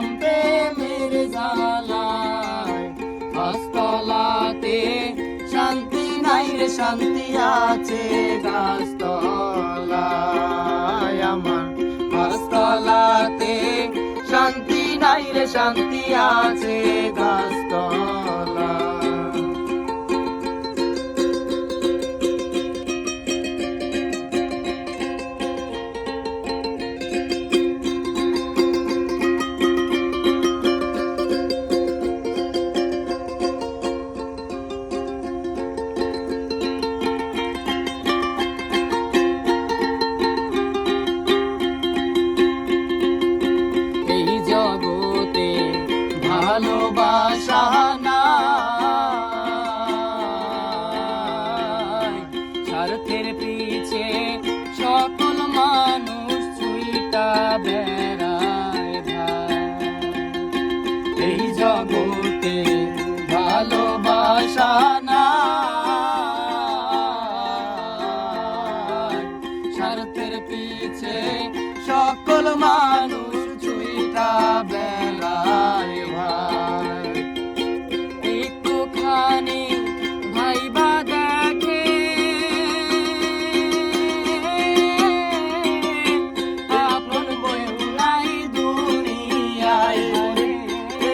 পড়লাম প্রেমের জালায়। গাছতলাতে শান্তি নাই রে শান্তি আছে গাছতলায় আমার। গাছতলাতে শান্তি নাই রে শান্তি আছে গাছতলা। ভালোবাসা নাই, স্বার্থের পিছে সকল মানুষ ছুইটা বেড়ায় ভাই। এই জগতে ভালোবাসা নাই, স্বার্থের পিছে সকল মানুষ ছুইটা বেড়ায় ভাই। একটুখানি ভাইবা দেখে আপন বউ নাই দুনিয়ায়।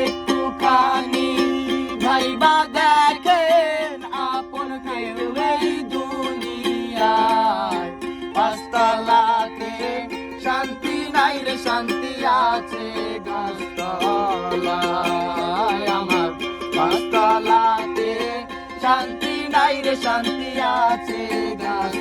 একটুখানি ভাইবা দেখেন আপন কেউ এই দুনিয়ায়। পাঁচতলাতে শান্তি নাই রে শান্তি আছে গাছতলায় আমার। পাঁচতলাতে শান্তি নাই রে শান্তি আছে গাছ।